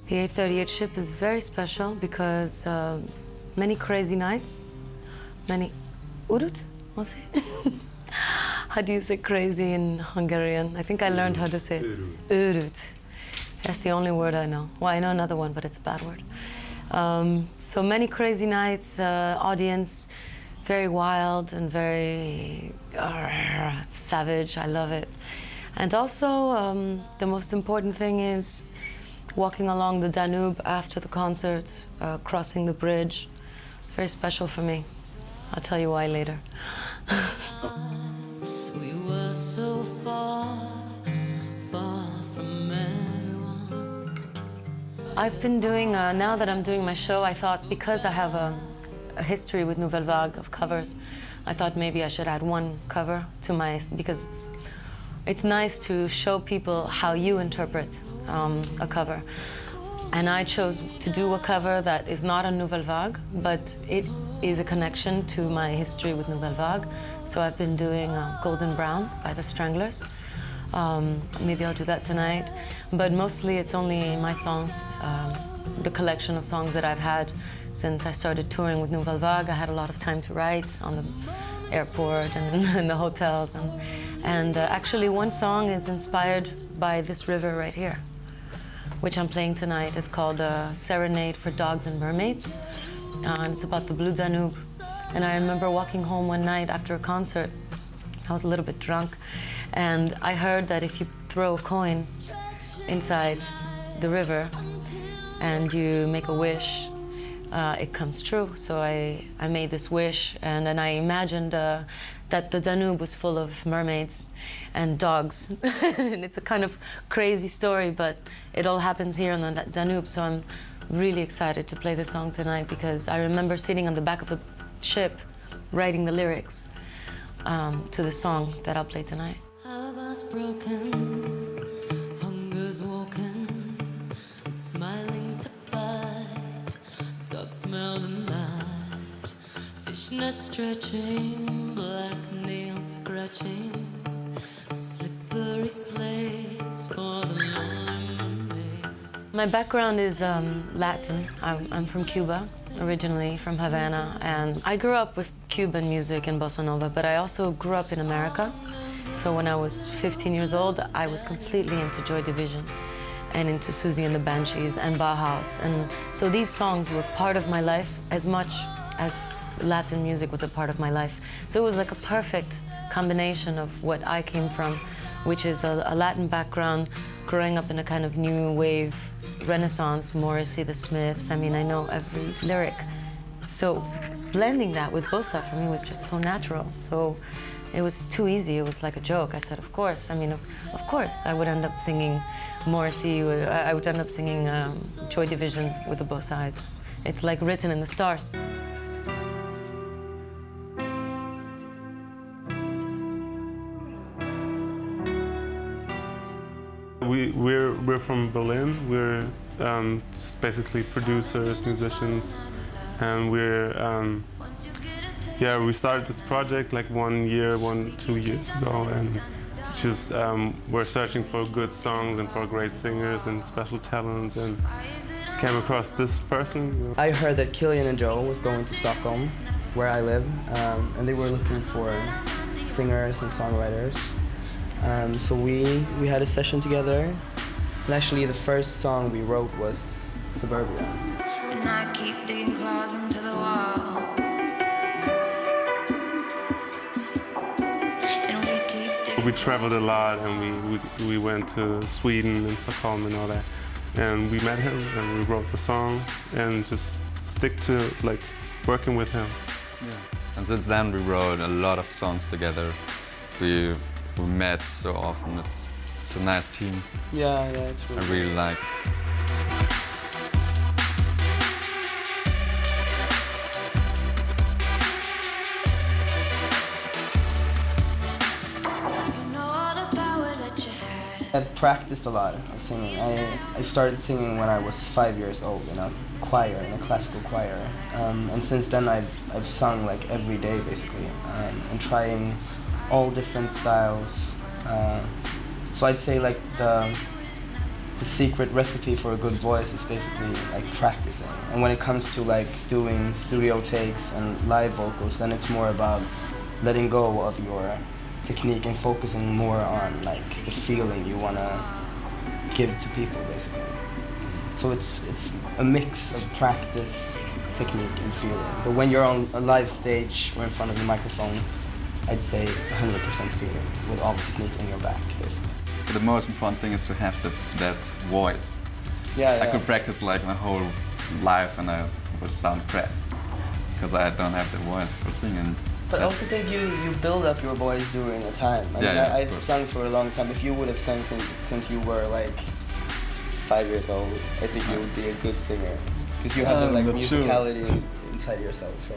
The 838 ship is very special because many crazy nights, many urut, was it? How do you say crazy in Hungarian? I think I learned how to say it. Urut. That's the only word I know. Well, I know another one, but it's a bad word. So many crazy nights, audience, very wild and very savage. I love it. And also, the most important thing is walking along the Danube after the concert, crossing the bridge. Very special for me. I'll tell you why later. We were so far, far from everyone. I've been doing, now that I'm doing my show, I thought because I have a history with Nouvelle Vague of covers, I thought maybe I should add one cover to my, because it's nice to show people how you interpret a cover. And I chose to do a cover that is not a Nouvelle Vague, but it is a connection to my history with Nouvelle Vague. So I've been doing Golden Brown by the Stranglers. Maybe I'll do that tonight. But mostly it's only my songs, the collection of songs that I've had since I started touring with Nouvelle Vague. I had a lot of time to write on the airport and in the hotels. And actually one song is inspired by this river right here, which I'm playing tonight. It's called Serenade for Dogs and Mermaids. And it's about the Blue Danube. And I remember walking home one night after a concert. I was a little bit drunk. And I heard that if you throw a coin inside the river and you make a wish, it comes true. So I made this wish, and then I imagined that the Danube was full of mermaids and dogs. And it's a kind of crazy story, but it all happens here on the Danube. So I'm really excited to play this song tonight because I remember sitting on the back of the ship writing the lyrics to the song that I'll play tonight. Hourglass broken, hunger's walking, smiling to bite, dogs smell the night, fishnet stretching, black nails scratching, slippery sleighs for the lonely mermaid. My background is Latin. I'm from Cuba, originally from Havana, and I grew up with Cuban music and bossa nova, but I also grew up in America. So when I was 15 years old, I was completely into Joy Division and into Susie and the Banshees and Bauhaus. And so these songs were part of my life as much as Latin music was a part of my life. So it was like a perfect combination of what I came from, which is a Latin background, growing up in a kind of new wave, Renaissance, Morrissey, the Smiths. I mean, I know every lyric. So blending that with bossa for me was just so natural. So it was too easy. It was like a joke. I said, of course. I mean, of course, I would end up singing Morrissey. I would end up singing Joy Division with the bossa. It's like written in the stars. We're from Berlin. We're just basically producers, musicians, and we started this project like 2 years ago, and just we're searching for good songs and for great singers and special talents, and came across this person. I heard that Kilian and Joe was going to Stockholm, where I live, and they were looking for singers and songwriters. So we had a session together, and actually the first song we wrote was Suburbia. And I keep digging claws into the wall. We traveled a lot, and we went to Sweden and Stockholm and all that. And we met him, and we wrote the song, and just stick to like working with him. Yeah. And since then we wrote a lot of songs together. We met so often. It's a nice team. Yeah, it's really. I really like. I've practiced a lot of singing. I started singing when I was 5 years old in a choir, in a classical choir. And since then I've sung like every day basically, and trying all different styles. So I'd say like the the secret recipe for a good voice is basically like practicing. And when it comes to like doing studio takes and live vocals, then it's more about letting go of your technique and focusing more on like the feeling you want to give to people, basically. So it's a mix of practice, technique, and feeling. But when you're on a live stage or in front of the microphone, I'd say 100% feeling with all the technique in your back, basically. The most important thing is to have that voice. Yeah, I could practice like my whole life and I would sound crap because I don't have the voice for singing. But I also think you build up your voice during the time. I mean, I've sung for a long time. If you would have sung since you were like 5 years old, I think you would be a good singer because you have the like musicality inside yourself. So.